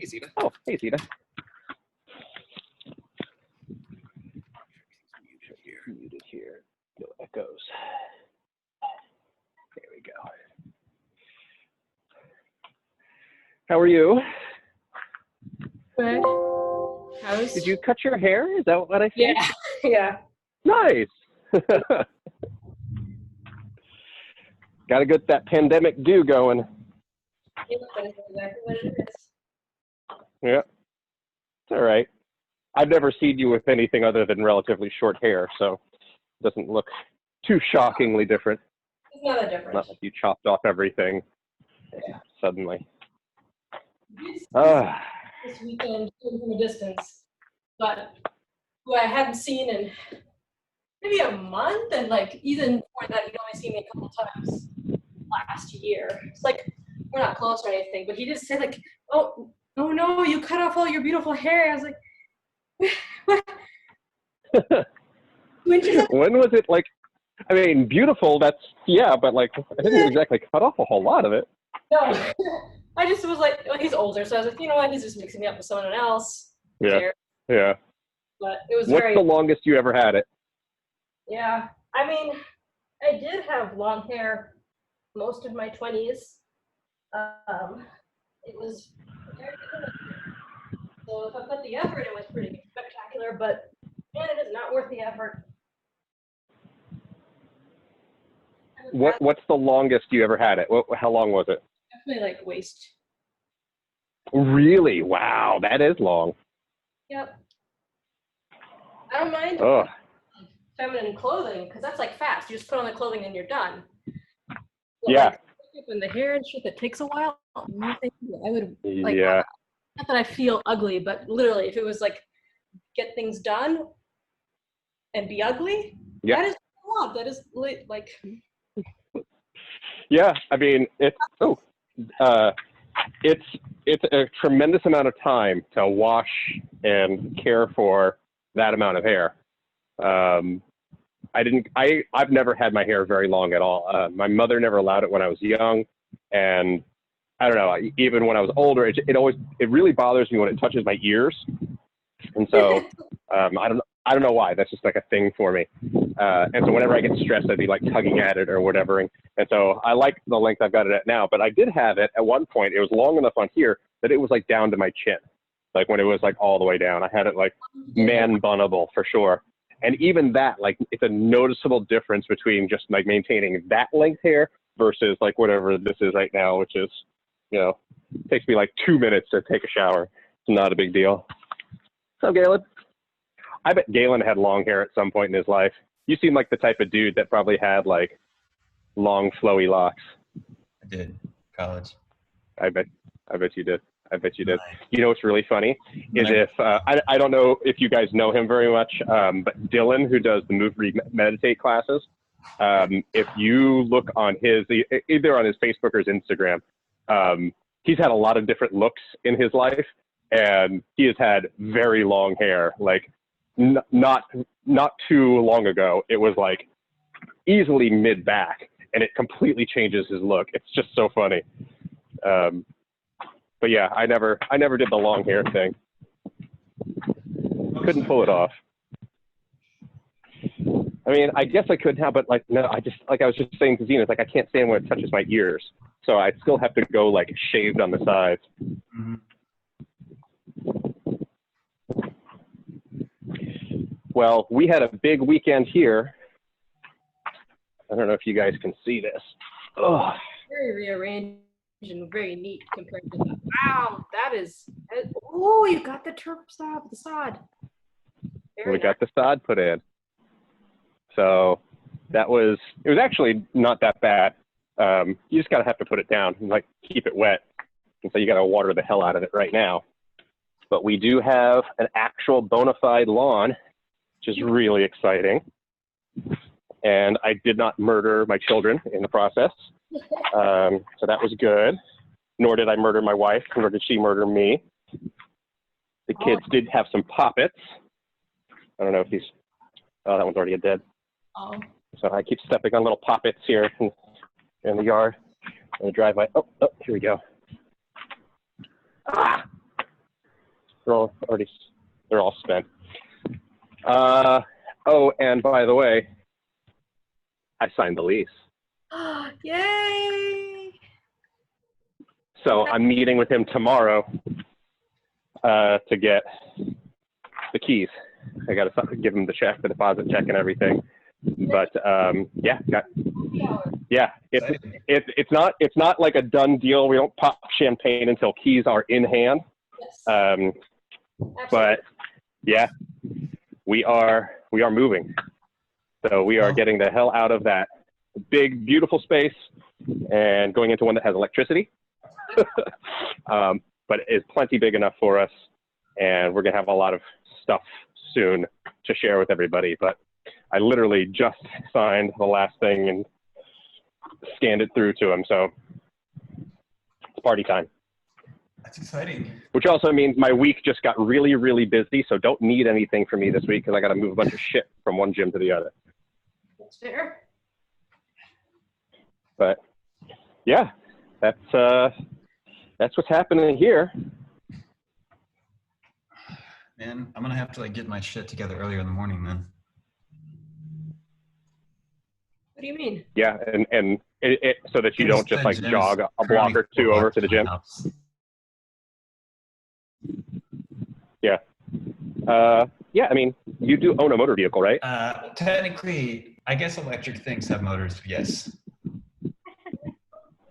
Zeta. Oh, hey, Zeta. Muted here. No echoes. There we go. How are you? Good. Did you cut your hair? Is that what I see? Yeah. Yeah. Nice. Got to get that pandemic do going. Yeah, that is exactly what it is. Yeah. It's all right. I've never seen you with anything other than relatively short hair, so it doesn't look too shockingly different. It's not that different. Not like you chopped off everything suddenly. This weekend from a distance, but who I hadn't seen in maybe a month, and like even before that, he'd only seen me a couple times last year. It's like we're not close or anything, but he did say like, "Oh no, you cut off all your beautiful hair." I was like, "What?" When was it like? I mean, beautiful. That's but like I didn't exactly cut off a whole lot of it. No, I just was like, well, he's older, so I was like, you know what? He's just mixing me up with someone else. Yeah. Yeah. But it was What's the longest you ever had it? Yeah, I mean, I did have long hair most of my 20s. It was very good. So if I put the effort, it was pretty spectacular, but man, it is not worth the effort. What's the longest you ever had it? How long was it? Definitely like waist. Really? Wow, that is long. Yep. I don't mind feminine clothing because that's like fast. You just put on the clothing and you're done. But yeah. Like, when the hair and shit that takes a while, I would like. Yeah. Not that I feel ugly, but literally, if it was like get things done and be ugly, that is a lot. That is like. Yeah, I mean it's a tremendous amount of time to wash and care for that amount of hair. I've never had my hair very long at all. My mother never allowed it when I was young, and I don't know, even when I was older, it really bothers me when it touches my ears. And so I don't know why. That's just like a thing for me. And so whenever I get stressed, I'd be like tugging at it or whatever. And so I like the length I've got it at now, but I did have it at one point. It was long enough on here that it was like down to my chin. Like when it was like all the way down, I had it like man bunnable for sure. And even that, like it's a noticeable difference between just like maintaining that length hair versus like whatever this is right now, which is, takes me like 2 minutes to take a shower. It's not a big deal. So Galen, I bet Galen had long hair at some point in his life. You seem like the type of dude that probably had like long flowy locks. I did. College. I bet you did. I bet you did. You know what's really funny is if I don't know if you guys know him very much, but Dylan, who does the Move, Read, Meditate classes, if you look on either on his Facebook or his Instagram, he's had a lot of different looks in his life, and he has had very long hair. Like not too long ago, it was like easily mid back, and it completely changes his look. It's just so funny. But yeah, I never did the long hair thing. Couldn't pull it off. I mean, I guess I could now, but like, no, I was just saying to Zena, it's like, I can't stand when it touches my ears. So I still have to go like shaved on the sides. Mm-hmm. Well, we had a big weekend here. I don't know if you guys can see this. Oh. Very rearranged and very neat compared to that. Wow, that is. Oh, you got the sod. We got the sod put in. So it was actually not that bad. You just gotta have to put it down and like keep it wet. And so you gotta water the hell out of it right now. But we do have an actual bona fide lawn, which is really exciting. And I did not murder my children in the process. So that was good. Nor did I murder my wife, nor did she murder me. The kids did have some poppets. I don't know if that one's already dead. Oh. So I keep stepping on little poppets here in the yard. I'm gonna drive here we go. Ah! they're all spent. Oh, and by the way, I signed the lease. Yay! So I'm meeting with him tomorrow to get the keys. I got to give him the check, the deposit check, and everything. But yeah, it's not like a done deal. We don't pop champagne until keys are in hand. Yes. But yeah, we are moving. So we are getting the hell out of that big, beautiful space and going into one that has electricity, but is plenty big enough for us. And we're gonna have a lot of stuff soon to share with everybody. But I literally just signed the last thing and scanned it through to him. So it's party time. That's exciting. Which also means my week just got really, really busy. So don't need anything from me this week because I got to move a bunch of shit from one gym to the other. That's fair. But yeah, that's what's happening here. Man, I'm gonna have to like get my shit together earlier in the morning then. What do you mean? Yeah, and it so that you don't just like Gym's jog a block or two over to the gym. Yeah. Yeah, I mean, you do own a motor vehicle, right? Technically, I guess electric things have motors, yes.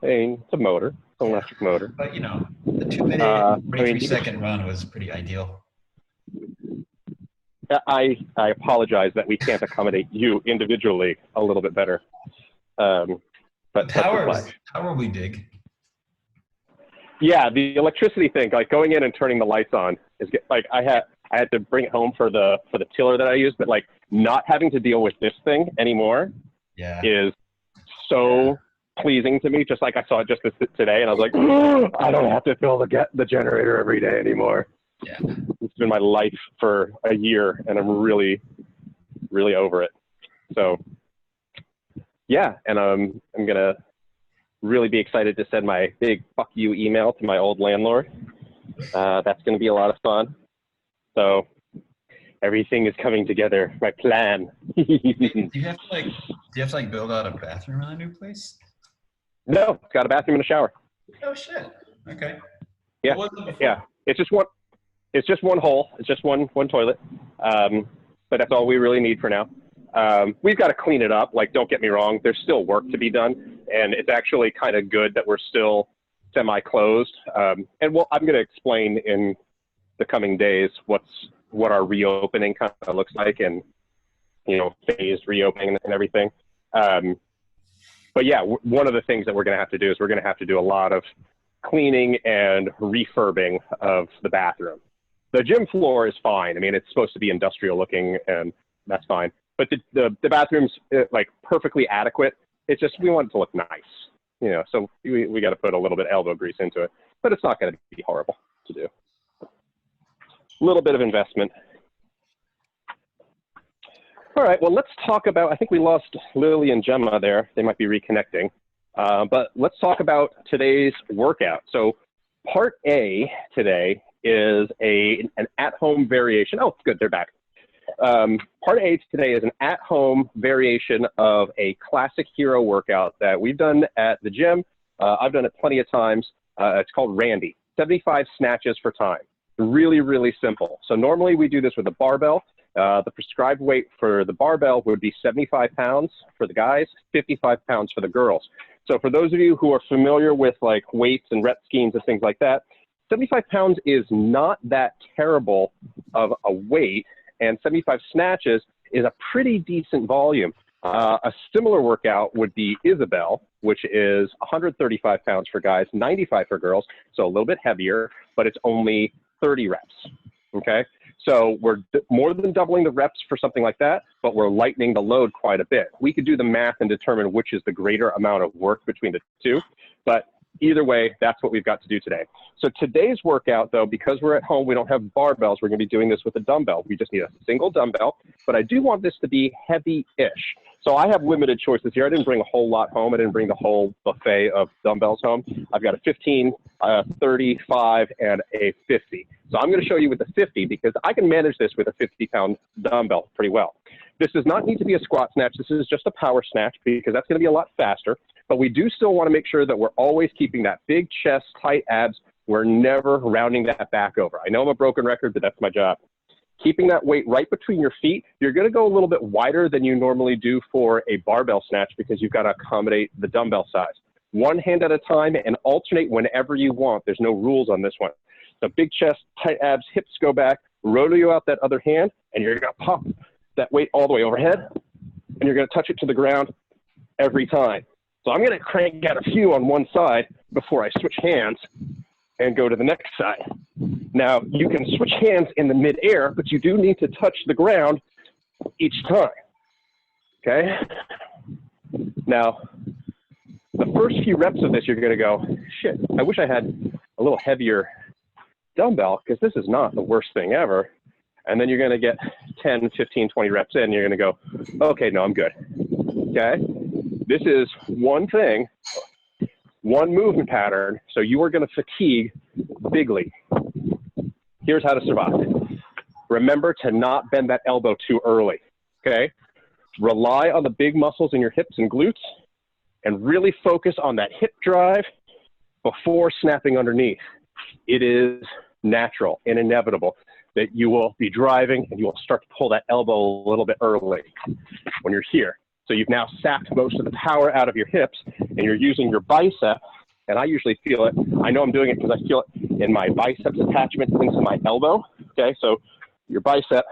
I mean, it's a motor, it's an electric motor. But you know, the 2-minute, 43-second run was pretty ideal. I apologize that we can't accommodate you individually a little bit better. But the power will be big. Yeah, the electricity thing, like going in and turning the lights on, is like I had to bring it home for the tiller that I use, but like not having to deal with this thing anymore is so pleasing to me. Just like I saw it just today, and I was like, oh, I don't have to fill the generator every day anymore. Yeah, it's been my life for a year, and I'm really, really over it. So yeah, and I'm gonna really be excited to send my big fuck you email to my old landlord. That's going to be a lot of fun. So everything is coming together. My plan. do you have to build out a bathroom in a new place? No, it's got a bathroom and a shower. Oh shit. Okay. Yeah. What was it before? Yeah. It's just one hole. It's just one toilet. But that's all we really need for now. We've got to clean it up. Like, don't get me wrong. There's still work to be done. And it's actually kind of good that we're still semi-closed. And I'm going to explain in the coming days what our reopening kind of looks like, and, you know, phased reopening and everything. But yeah, one of the things that we're going to have to do is we're going to have to do a lot of cleaning and refurbing of the bathroom. The gym floor is fine. I mean, it's supposed to be industrial looking, and that's fine. But the bathroom's like perfectly adequate. It's just we want it to look nice, you know. So we got to put a little bit of elbow grease into it, but it's not going to be horrible to do. A little bit of investment. All right. Well, let's talk about. I think we lost Lily and Gemma there. They might be reconnecting. But let's talk about today's workout. So part A today is an at-home variation. Oh, good. They're back. Part A today is an at-home variation of a classic hero workout that we've done at the gym. I've done it plenty of times. It's called Randy, 75 snatches for time. Really, really simple. So normally we do this with a barbell. The prescribed weight for the barbell would be 75 pounds for the guys, 55 pounds for the girls. So for those of you who are familiar with like weights and rep schemes and things like that, 75 pounds is not that terrible of a weight, and 75 snatches is a pretty decent volume. A similar workout would be Isabel, which is 135 pounds for guys, 95 for girls, so a little bit heavier, but it's only 30 reps, okay? So we're more than doubling the reps for something like that, but we're lightening the load quite a bit. We could do the math and determine which is the greater amount of work between the two, but Either way, that's what we've got to do today. So today's workout, though, because we're at home, we don't have barbells. We're going to be doing this with a dumbbell. We just need a single dumbbell, but I do want this to be heavy-ish. So I have limited choices here. I didn't bring a whole lot home. I didn't bring the whole buffet of dumbbells home. I've got a 15, 35, and a 50. So I'm going to show you with the 50 because I can manage this with a 50-pound dumbbell pretty well. This does not need to be a squat snatch. This is just a power snatch because that's going to be a lot faster. But we do still want to make sure that we're always keeping that big chest, tight abs. We're never rounding that back over. I know I'm a broken record, but that's my job. Keeping that weight right between your feet, you're going to go a little bit wider than you normally do for a barbell snatch because you've got to accommodate the dumbbell size. One hand at a time and alternate whenever you want. There's no rules on this one. So big chest, tight abs, hips go back, rodeo out that other hand, and you're going to pop that weight all the way overhead, and you're going to touch it to the ground every time. So I'm going to crank out a few on one side before I switch hands and go to the next side. Now, you can switch hands in the midair, but you do need to touch the ground each time, okay? Now, the first few reps of this, you're going to go, shit, I wish I had a little heavier dumbbell because this is not the worst thing ever. And then you're going to get 10, 15, 20 reps in, and you're going to go, okay, no, I'm good, okay? This is one thing, one movement pattern, so you are going to fatigue bigly. Here's how to survive. Remember to not bend that elbow too early, okay? Rely on the big muscles in your hips and glutes and really focus on that hip drive before snapping underneath. It is natural and inevitable that you will be driving and you will start to pull that elbow a little bit early when you're here. So you've now sapped most of the power out of your hips and you're using your bicep, and I usually feel it. I know I'm doing it because I feel it in my biceps attachment into my elbow, okay? So your bicep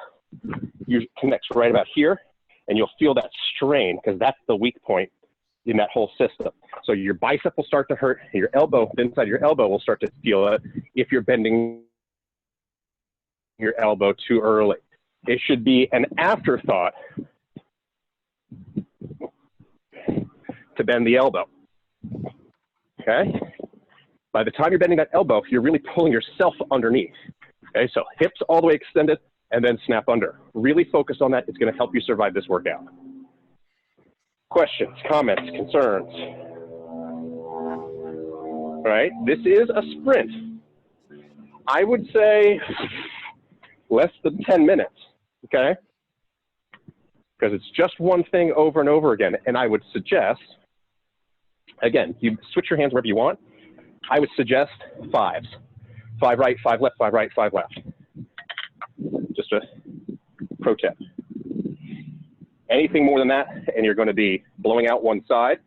connects right about here, and you'll feel that strain because that's the weak point in that whole system. So your bicep will start to hurt, and your elbow, the inside of your elbow will start to feel it if you're bending your elbow too early. It should be an afterthought to bend the elbow, okay? By the time you're bending that elbow, you're really pulling yourself underneath, okay? So hips all the way extended and then snap under. Really focus on that. It's going to help you survive this workout. Questions, comments, concerns? All right, this is a sprint. I would say less than 10 minutes, okay? Because it's just one thing over and over again. And I would suggest, again, you switch your hands wherever you want. I would suggest fives. 5 right, 5 left, 5 right, 5 left. Just a pro tip. Anything more than that, and you're going to be blowing out one side.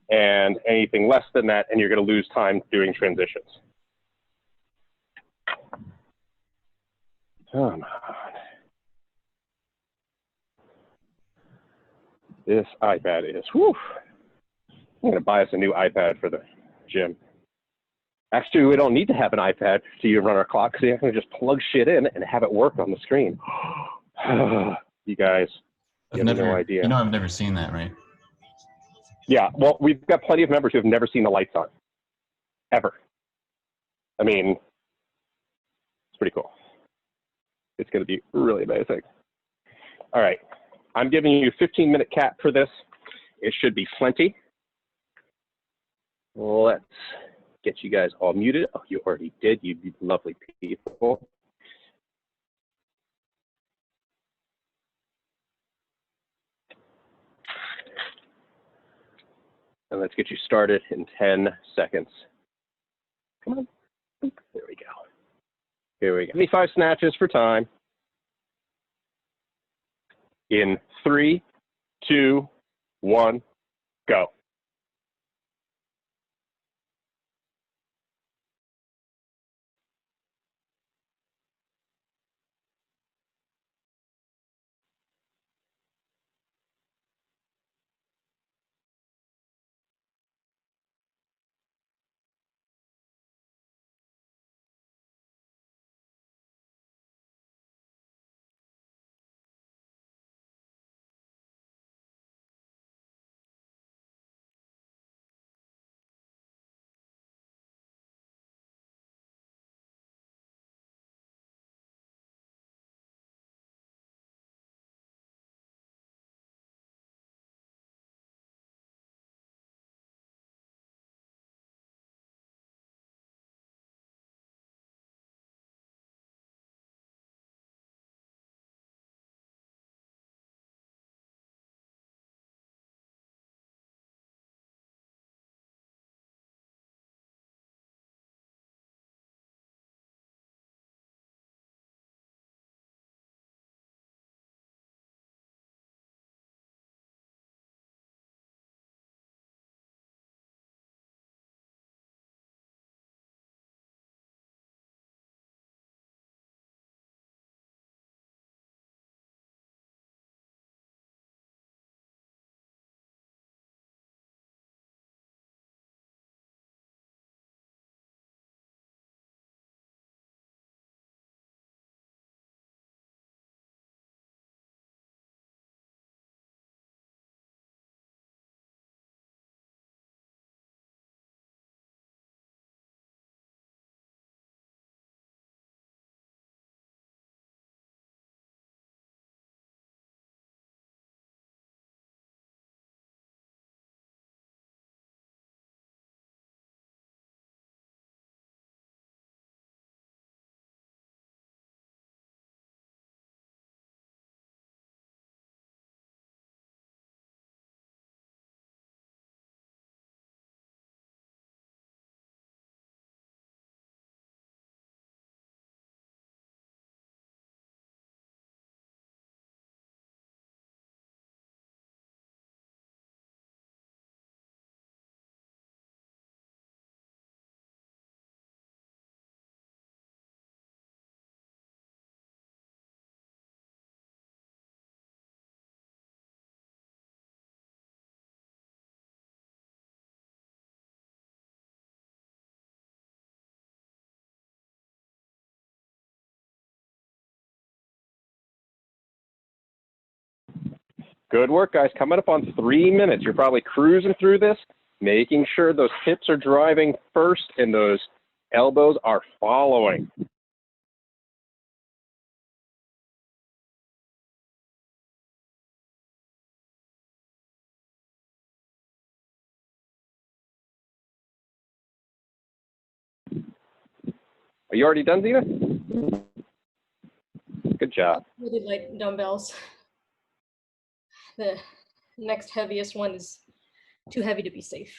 And anything less than that, and you're going to lose time doing transitions. Come on. This iPad is, whew. I'm going to buy us a new iPad for the gym. Actually, we don't need to have an iPad to even run our clock because you can just plug shit in and have it work on the screen. You guys, you have no idea. You know, I've never seen that, right? Yeah, well, we've got plenty of members who have never seen the lights on, ever. I mean, it's pretty cool. It's going to be really amazing. All right, I'm giving you a 15-minute cap for this. It should be plenty. Let's get you guys all muted. Oh, you already did, you lovely people. And let's get you started in 10 seconds. Come on. There we go. Here we go. 25 snatches for time. In 3, 2, 1, go. Good work, guys. Coming up on 3 minutes. You're probably cruising through this, making sure those hips are driving first and those elbows are following. Are you already done, Zena? Good job. Really light dumbbells. The next heaviest one is too heavy to be safe.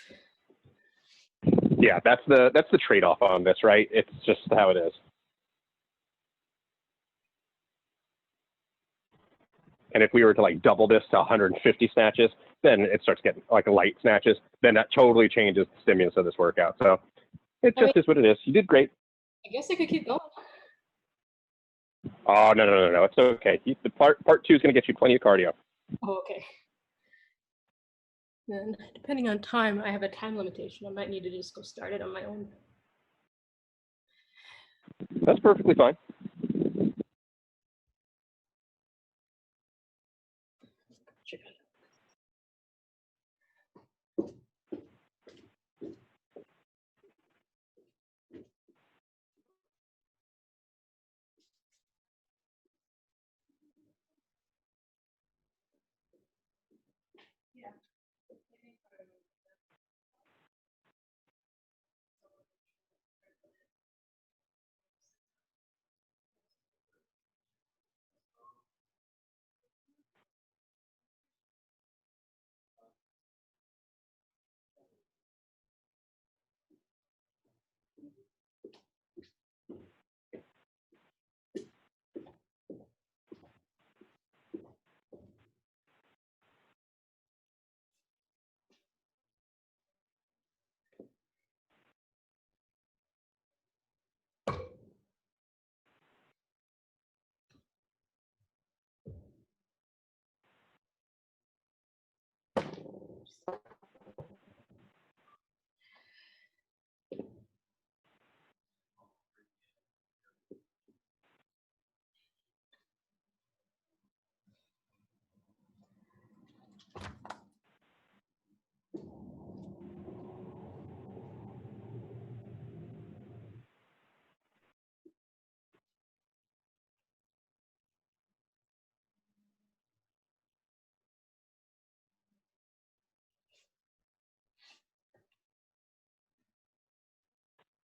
Yeah, that's the trade-off on this, right? It's just how it is. And if we were to like double this to 150 snatches, then it starts getting like light snatches. Then that totally changes the stimulus of this workout. So it just is what it is. You did great. I guess I could keep going. Oh, no. It's okay. The part 2 is going to get you plenty of cardio. Oh, okay. Then, depending on time, I have a time limitation. I might need to just go start it on my own. That's perfectly fine. Sure.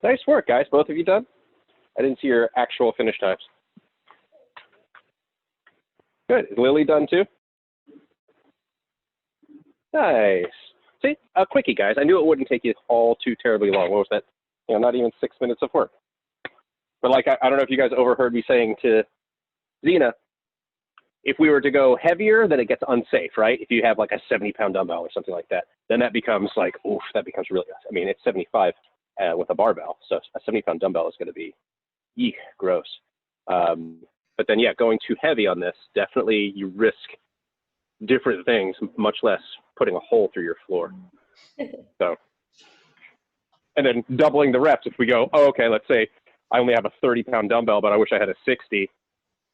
Nice work, guys. Both of you done? I didn't see your actual finish times. Good. Is Lily done too? Nice. See, a quickie, guys. I knew it wouldn't take you all too terribly long. What was that? Not even 6 minutes of work. But like, I don't know if you guys overheard me saying to Zena, if we were to go heavier, then it gets unsafe, right? If you have like a 70-pound dumbbell or something like that, then that becomes like, oof, that becomes really, I mean, it's 75 with a barbell. So a 70-pound dumbbell is going to be, eek, gross. But then, yeah, going too heavy on this, definitely you risk different things, much less putting a hole through your floor. So, and then doubling the reps. If we go, oh, okay, let's say I only have a 30-pound dumbbell, but I wish I had a 60,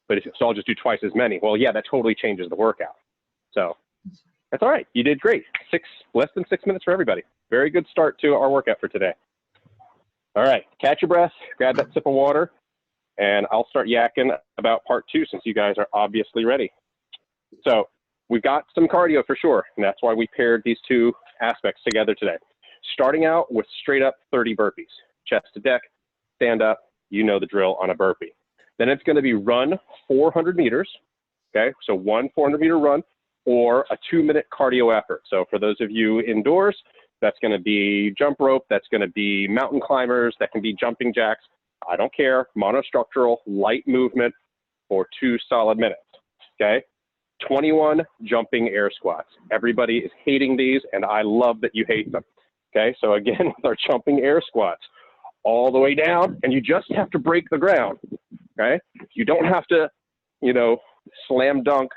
so I'll just do twice as many. Well, yeah, that totally changes the workout. So that's all right. You did great. Less than 6 minutes for everybody. Very good start to our workout for today. All right, catch your breath, grab that sip of water, and I'll start yakking about part 2 since you guys are obviously ready. So we've got some cardio for sure, and that's why we paired these 2 aspects together today. Starting out with straight up 30 burpees, chest to deck, stand up, you know the drill on a burpee. Then it's going to be run 400 meters, okay? So 1 400-meter run or a 2-minute cardio effort. So for those of you indoors, that's going to be jump rope, that's going to be mountain climbers, that can be jumping jacks. I don't care, monostructural, light movement for 2 solid minutes, okay? 21 jumping air squats. Everybody is hating these, and I love that you hate them, okay? So again, with our jumping air squats, all the way down, and you just have to break the ground, okay? You don't have to, slam dunk,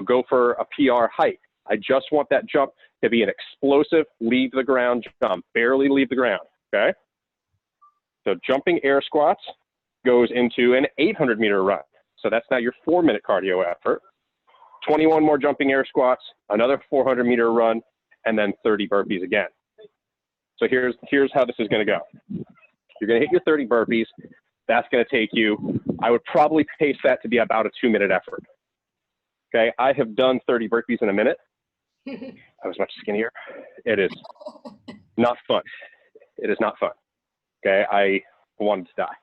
go for a PR height. I just want that jump to be an explosive leave the ground jump, barely leave the ground, okay? So jumping air squats goes into an 800-meter run. So that's now your 4-minute cardio effort. 21 more jumping air squats, another 400-meter run, and then 30 burpees again. So here's how this is going to go. You're going to hit your 30 burpees. That's going to take you, I would probably pace that to be about a 2-minute effort. Okay, I have done 30 burpees in a minute. I was much skinnier. It is not fun. It is not fun. Okay, I wanted to die.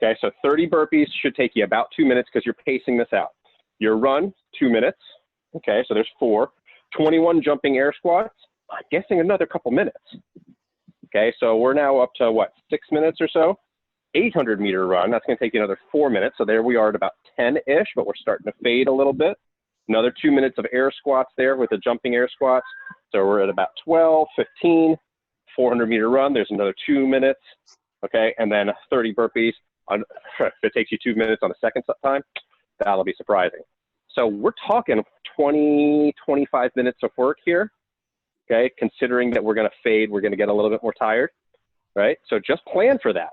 Okay, so 30 burpees should take you about 2 minutes because you're pacing this out. Your run, 2 minutes. Okay, so there's 4. 21 jumping air squats, I'm guessing another couple minutes. Okay, so we're now up to what, 6 minutes or so? 800-meter run, that's going to take you another 4 minutes. So there we are at about 10-ish, but we're starting to fade a little bit. Another 2 minutes of air squats there with the jumping air squats. So we're at about 12, 15, 400-meter run. There's another 2 minutes, okay? And then 30 burpees. If it takes you 2 minutes on the second time, that'll be surprising. So we're talking 20, 25 minutes of work here, okay? Considering that we're going to fade, we're going to get a little bit more tired, right? So just plan for that.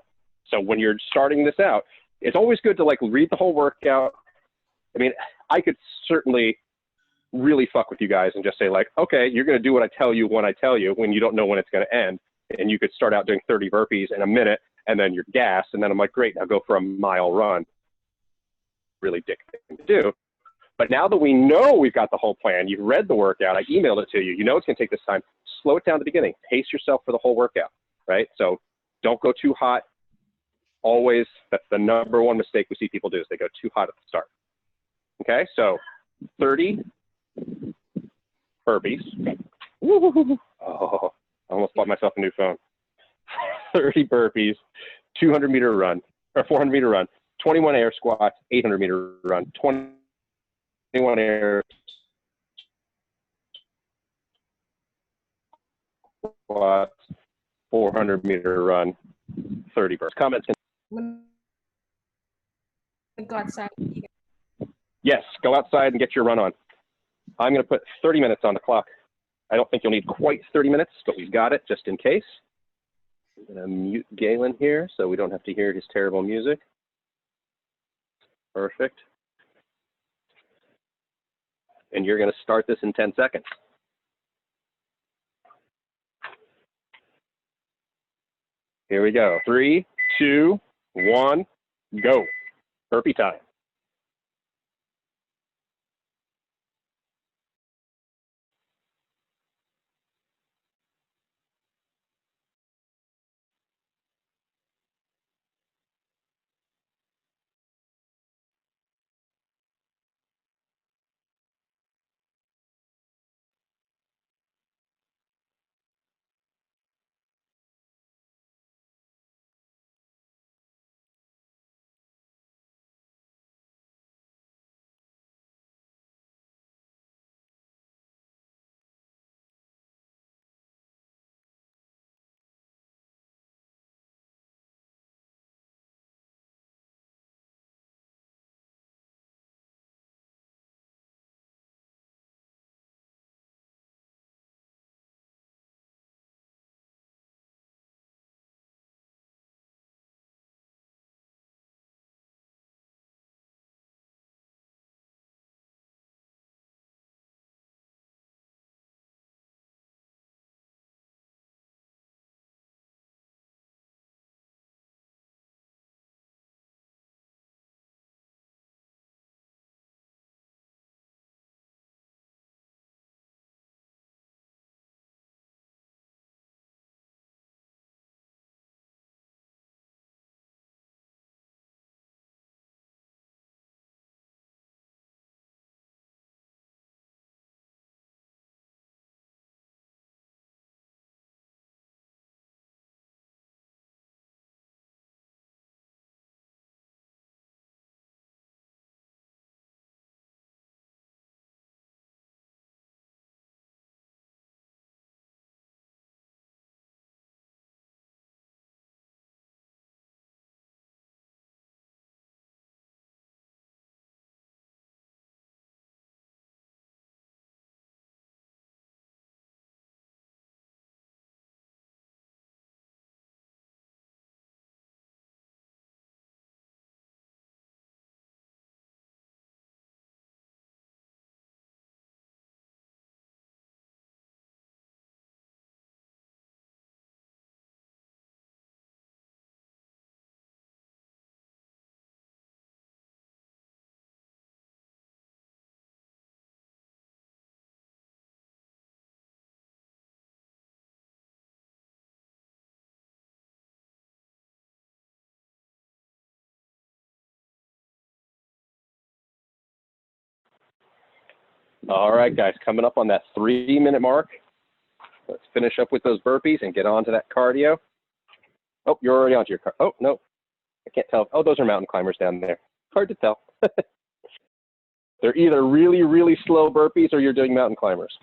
So when you're starting this out, it's always good to like read the whole workout. I mean, I could certainly really fuck with you guys and just say like, okay, you're going to do what I tell you when I tell you, when you don't know when it's going to end. And you could start out doing 30 burpees in a minute and then you're gassed. And then I'm like, great, now go for a mile run. Really dick thing to do. But now that we know we've got the whole plan, you've read the workout, I emailed it to you, you know it's going to take this time, slow it down at the beginning. Pace yourself for the whole workout, right? So don't go too hot. Always, that's the number one mistake we see people do is they go too hot at the start. Okay, so 30 burpees. Oh, I almost bought myself a new phone. 30 burpees, 200-meter run, or 400-meter run, 21 air squats, 800-meter run, 21 air squats, 400-meter run, 30 burpees. Comments? Go outside. Yes, go outside and get your run on. I'm going to put 30 minutes on the clock. I don't think you'll need quite 30 minutes, but we've got it just in case. I'm going to mute Galen here so we don't have to hear his terrible music. Perfect. And you're going to start this in 10 seconds. Here we go. 3, 2, 1, go. Burpee time. All right, guys, coming up on that 3-minute mark. Let's finish up with those burpees and get on to that cardio. Oh, you're already onto your car. Oh, no, I can't tell. Oh, those are mountain climbers down there. Hard to tell. They're either really, really slow burpees or you're doing mountain climbers.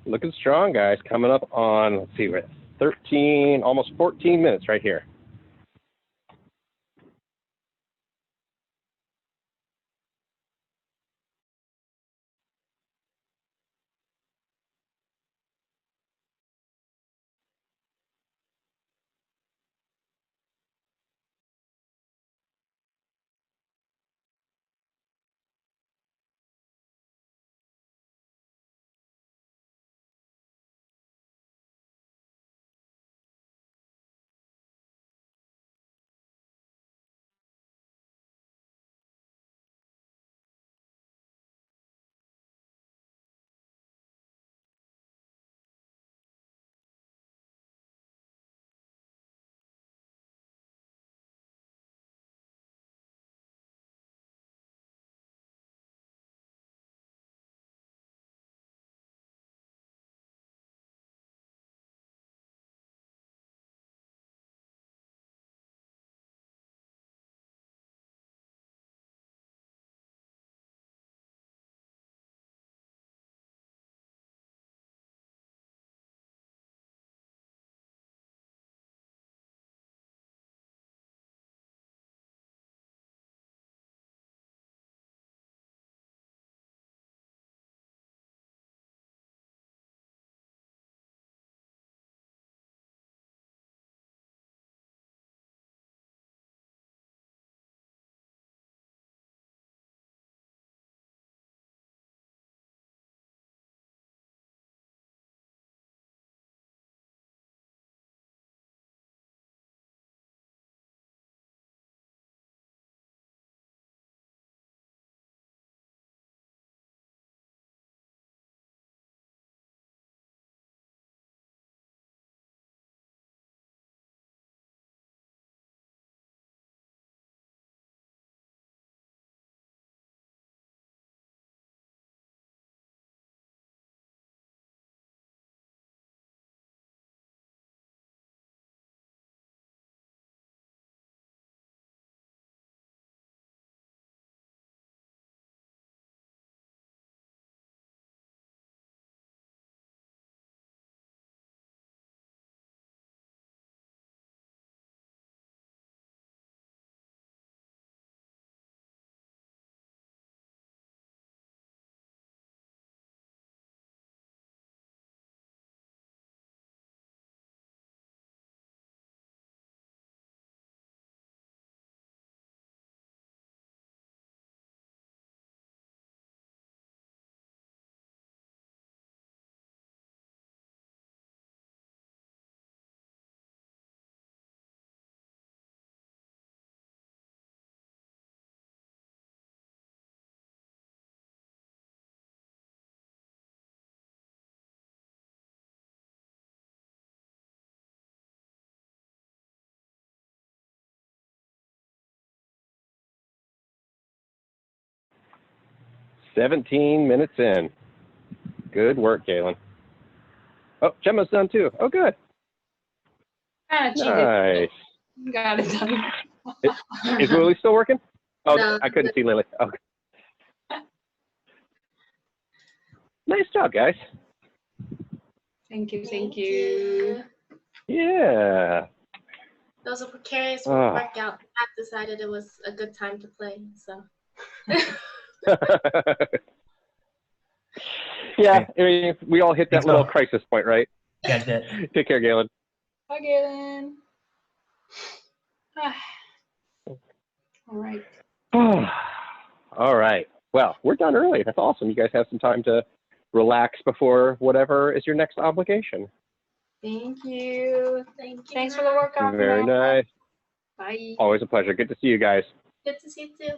Looking strong, guys. Coming up on, let's see, we're at 13, almost 14 minutes right here. "17 minutes in. Good work, Galen. Oh, Gemma's done too. Oh, good. Kind of cheated. Nice. Got it done. Is Lily still working? Oh, No. I couldn't see Lily. Okay. Nice job, guys. Thank you. Thank you. Yeah. That was a precarious Ah. workout. I decided it was a good time to play, so. Yeah, I mean, we all hit that Thanks, little all. crisis point, right? Got that. Take care, Galen. Hi, Galen. All right. All right. Well, we're done early. That's awesome. You guys have some time to relax before whatever is your next obligation. Thank you. Thank you. Thanks for the workout. Very Amanda. nice. Bye. Always a pleasure. Good to see you guys. Good to see you too.